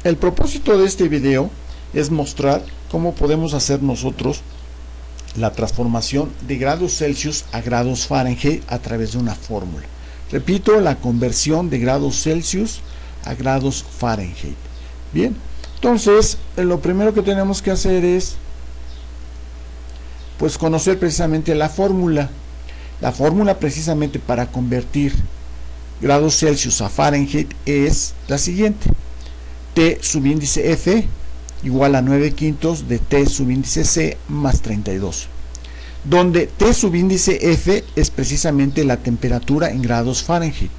El propósito de este video es mostrar cómo podemos hacer nosotros la transformación de grados Celsius a grados Fahrenheit a través de una fórmula. Repito, la conversión de grados Celsius a grados Fahrenheit. Bien, entonces lo primero que tenemos que hacer es pues conocer precisamente la fórmula. La fórmula precisamente para convertir grados Celsius a Fahrenheit es la siguiente: T subíndice F igual a 9/5 de T subíndice C más 32, donde T subíndice F es precisamente la temperatura en grados Fahrenheit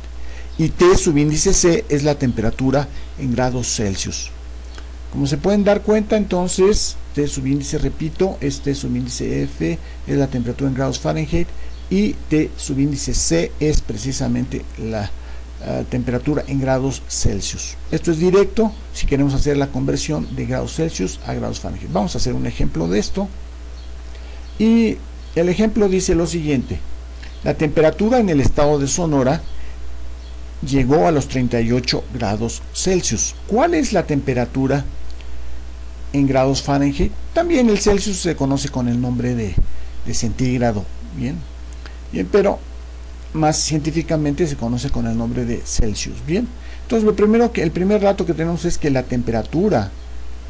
y T subíndice C es la temperatura en grados Celsius. Como se pueden dar cuenta, entonces T subíndice, repito, es T subíndice F, es la temperatura en grados Fahrenheit, y T subíndice C es precisamente la temperatura en grados Celsius. Esto es directo si queremos hacer la conversión de grados Celsius a grados Fahrenheit. Vamos a hacer un ejemplo de esto, y el ejemplo dice lo siguiente: la temperatura en el estado de Sonora llegó a los 38 grados Celsius. ¿Cuál es la temperatura en grados Fahrenheit? También el Celsius se conoce con el nombre de centígrado, bien, pero más científicamente se conoce con el nombre de Celsius. Bien, entonces el primer dato que tenemos es que la temperatura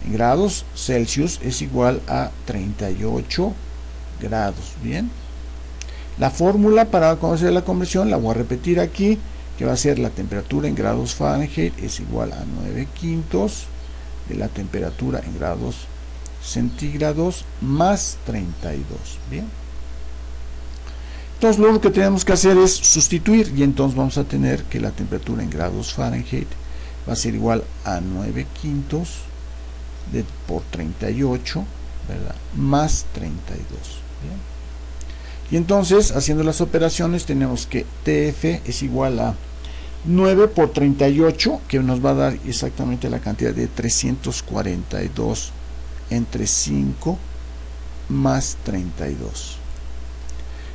en grados Celsius es igual a 38 grados. Bien, la fórmula para conocer la conversión la voy a repetir aquí, que va a ser la temperatura en grados Fahrenheit es igual a 9/5 de la temperatura en grados centígrados más 32. Bien, entonces lo único que tenemos que hacer es sustituir, y entonces vamos a tener que la temperatura en grados Fahrenheit va a ser igual a 9/5 por 38, ¿verdad?, más 32. Bien, y entonces haciendo las operaciones tenemos que TF es igual a 9 por 38, que nos va a dar exactamente la cantidad de 342 entre 5 más 32.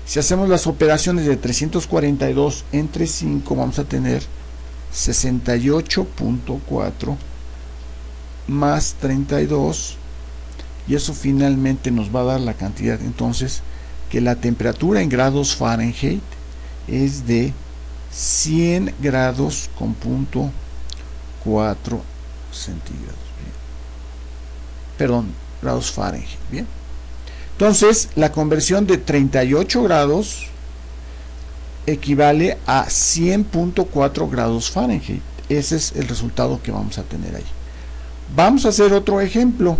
Si hacemos las operaciones de 342 entre 5, vamos a tener 68.4 más 32, y eso finalmente nos va a dar la cantidad, entonces, que la temperatura en grados Fahrenheit es de 100 grados con punto 4 centígrados. Bien. Perdón, grados Fahrenheit. Bien, entonces la conversión de 38 grados equivale a 100.4 grados Fahrenheit. Ese es el resultado que vamos a tener ahí. Vamos a hacer otro ejemplo.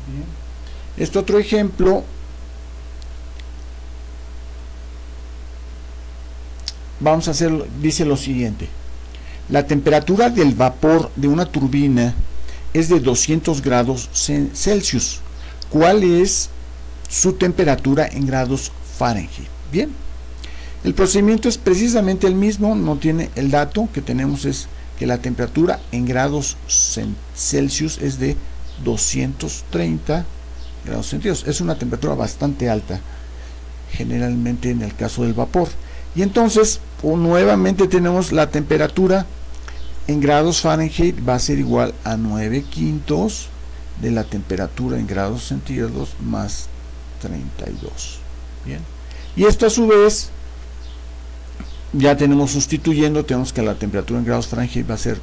Bien. Este otro ejemplo vamos a hacer, dice lo siguiente: la temperatura del vapor de una turbina es de 200 grados Celsius. ¿Cuál es su temperatura en grados Fahrenheit? Bien, el procedimiento es precisamente el mismo, no tiene el dato que tenemos, es que la temperatura en grados Celsius es de 230 grados centígrados. Es una temperatura bastante alta, generalmente en el caso del vapor. Y entonces nuevamente tenemos la temperatura en grados Fahrenheit va a ser igual a 9/5 de la temperatura en grados centígrados más 32. Bien, y esto a su vez ya tenemos sustituyendo, tenemos que la temperatura en grados Fahrenheit va a ser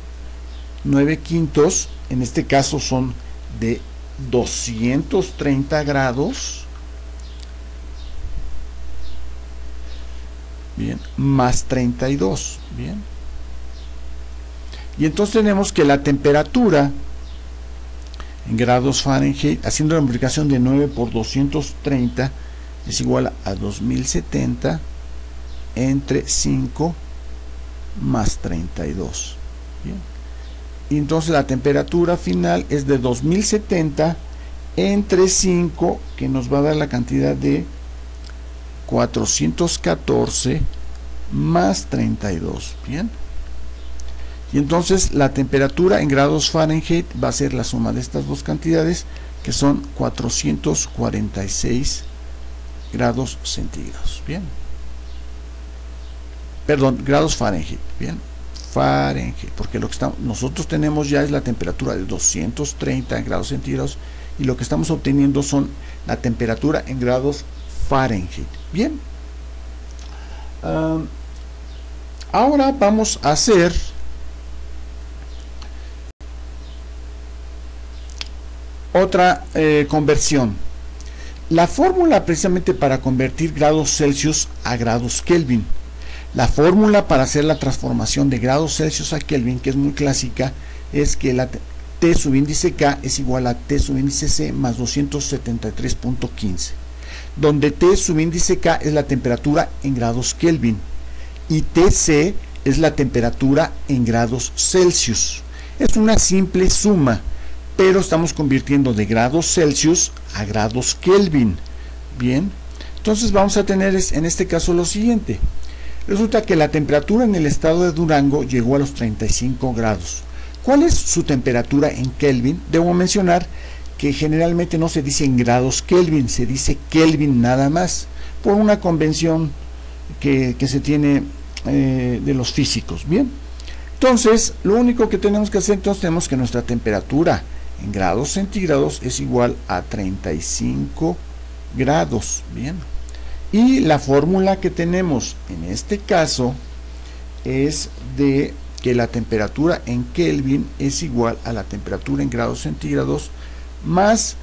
9/5, en este caso son de 230 grados, bien, más 32. Bien, y entonces tenemos que la temperatura en grados Fahrenheit, haciendo la multiplicación de 9 por 230, es igual a 2070 entre 5 más 32. Bien, y entonces la temperatura final es de 2070 entre 5, que nos va a dar la cantidad de 414 más 32. Bien, y entonces la temperatura en grados Fahrenheit va a ser la suma de estas dos cantidades, que son 446 grados centígrados. Bien, perdón, grados Fahrenheit. Bien, Fahrenheit, porque lo que nosotros tenemos ya es la temperatura de 230 grados centígrados y lo que estamos obteniendo son la temperatura en grados Fahrenheit. Bien, ahora vamos a hacer otra conversión. La fórmula precisamente para convertir grados Celsius a grados Kelvin. La fórmula para hacer la transformación de grados Celsius a Kelvin, que es muy clásica, es que la T subíndice K es igual a T subíndice C más 273.15, donde T subíndice K es la temperatura en grados Kelvin y TC es la temperatura en grados Celsius. Es una simple suma, pero estamos convirtiendo de grados Celsius a grados Kelvin. Bien, entonces vamos a tener en este caso lo siguiente. Resulta que la temperatura en el estado de Durango llegó a los 35 grados. ¿Cuál es su temperatura en Kelvin? Debo mencionar que generalmente no se dice en grados Kelvin, se dice Kelvin nada más, por una convención que se tiene de los físicos. Bien, entonces lo único que tenemos que hacer, entonces tenemos que nuestra temperatura en grados centígrados es igual a 35 grados. Bien, y la fórmula que tenemos en este caso es de que la temperatura en Kelvin es igual a la temperatura en grados centígrados más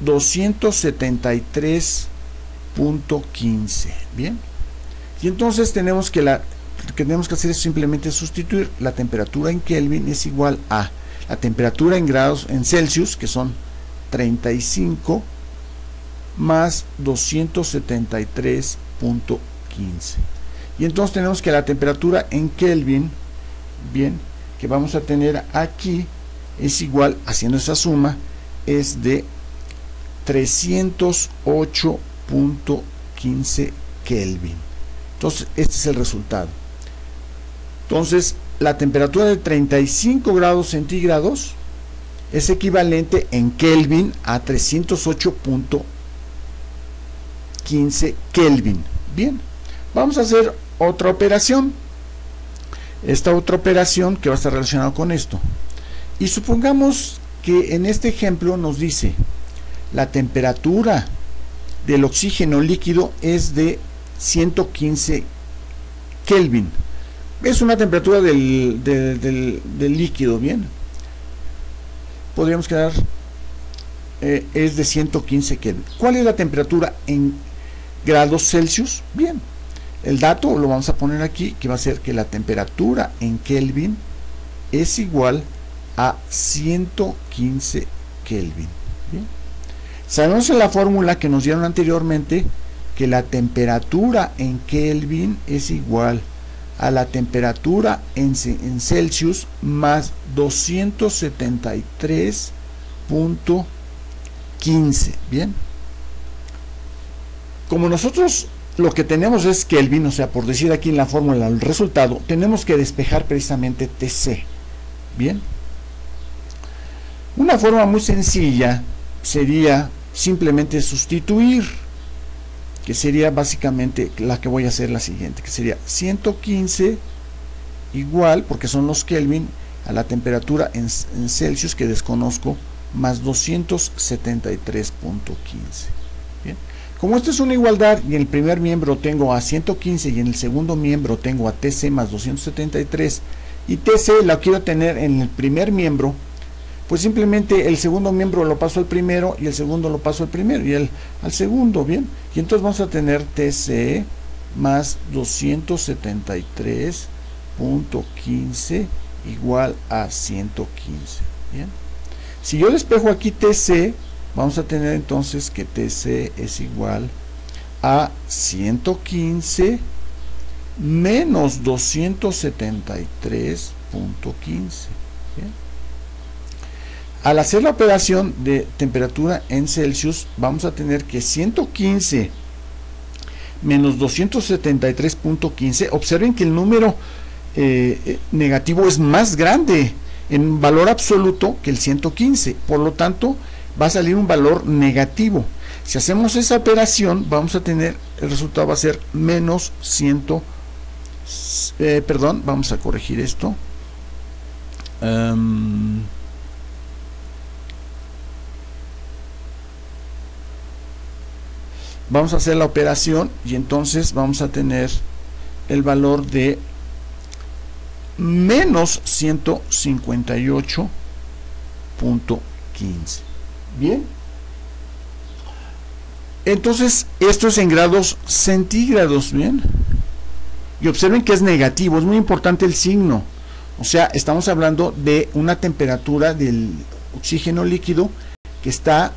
273.15. Bien, y entonces tenemos que lo que tenemos que hacer es simplemente sustituir la temperatura en Kelvin es igual a la temperatura en grados en Celsius, que son 35 más 273.15, y entonces tenemos que la temperatura en Kelvin, bien, que vamos a tener aquí es igual, haciendo esa suma, es de 308.15 Kelvin. Entonces este es el resultado. Entonces la temperatura de 35 grados centígrados es equivalente en Kelvin a 308.15 Kelvin. Bien, vamos a hacer otra operación. Esta otra operación que va a estar relacionada con esto. Y supongamos que en este ejemplo nos dice la temperatura del oxígeno líquido es de 115 Kelvin. Es una temperatura del líquido. Bien, podríamos quedar es de 115 Kelvin. ¿Cuál es la temperatura en grados Celsius? Bien, el dato lo vamos a poner aquí, que va a ser que la temperatura en Kelvin es igual a 115 Kelvin. Bien, sabemos en la fórmula que nos dieron anteriormente que la temperatura en Kelvin es igual a la temperatura en Celsius más 273.15. Bien, como nosotros lo que tenemos es Kelvin, o sea, por decir aquí en la fórmula el resultado, tenemos que despejar precisamente TC. Bien, una forma muy sencilla sería simplemente sustituir, que sería básicamente la que voy a hacer la siguiente, que sería 115 igual, porque son los Kelvin, a la temperatura en Celsius que desconozco, más 273.15. Bien, como esto es una igualdad y en el primer miembro tengo a 115 y en el segundo miembro tengo a TC más 273 y TC la quiero tener en el primer miembro, pues simplemente el segundo miembro lo paso al primero y el segundo lo paso al primero y al segundo. Bien, y entonces vamos a tener TC más 273.15 igual a 115. Bien, si yo despejo aquí TC, vamos a tener entonces que TC es igual a 115 menos 273.15. Bien, al hacer la operación de temperatura en Celsius, vamos a tener que 115 menos 273.15, observen que el número negativo es más grande en valor absoluto que el 115, por lo tanto va a salir un valor negativo. Si hacemos esa operación, vamos a tener, el resultado va a ser menos 106 perdón, vamos a corregir esto. Vamos a hacer la operación y entonces vamos a tener el valor de menos 158.15. Bien, entonces esto es en grados centígrados. Bien, y observen que es negativo, es muy importante el signo. O sea, estamos hablando de una temperatura del oxígeno líquido que está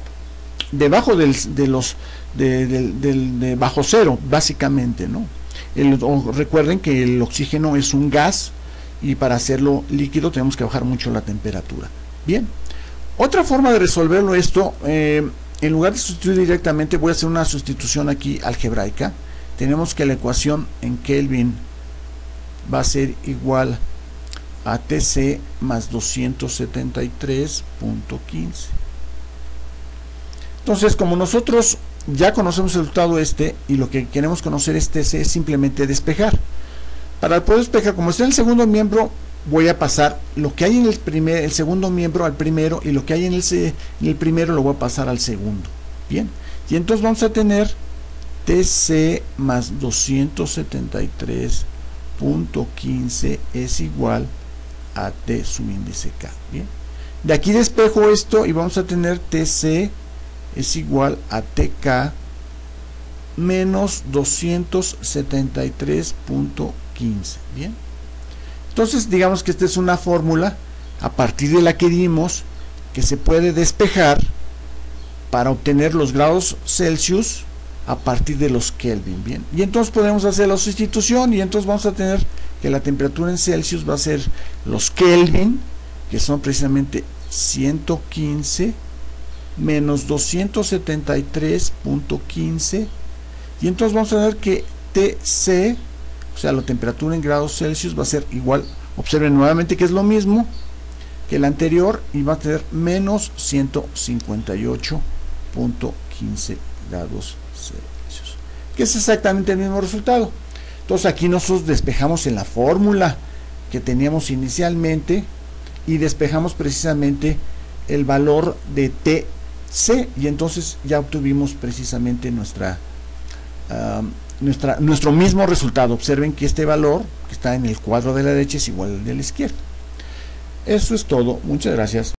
debajo de bajo cero, básicamente, ¿no? Recuerden que el oxígeno es un gas y para hacerlo líquido tenemos que bajar mucho la temperatura. Bien, otra forma de resolverlo esto, en lugar de sustituir directamente, voy a hacer una sustitución aquí algebraica. Tenemos que la ecuación en Kelvin va a ser igual a TC más 273.15. Entonces, como nosotros ya conocemos el resultado y lo que queremos conocer es TC, es simplemente despejar. Para poder despejar, como está en el segundo miembro, voy a pasar lo que hay en el segundo miembro al primero, y lo que hay en el primero lo voy a pasar al segundo. Bien, y entonces vamos a tener TC más 273.15 es igual a T subíndice K. Bien, de aquí despejo esto y vamos a tener TC es igual a TK menos 273.15. Bien, entonces digamos que esta es una fórmula a partir de la que dimos que se puede despejar para obtener los grados Celsius a partir de los Kelvin. Bien, y entonces podemos hacer la sustitución y entonces vamos a tener que la temperatura en Celsius va a ser los Kelvin, que son precisamente 115 menos 273.15, y entonces vamos a ver que TC, o sea, la temperatura en grados Celsius, va a ser igual, observen nuevamente que es lo mismo que el anterior, y va a tener menos 158.15 grados Celsius, que es exactamente el mismo resultado. Entonces aquí nosotros despejamos en la fórmula que teníamos inicialmente y despejamos precisamente el valor de TC, y entonces ya obtuvimos precisamente nuestro mismo resultado. Observen que este valor que está en el cuadro de la derecha es igual al de la izquierda. Eso es todo. Muchas gracias.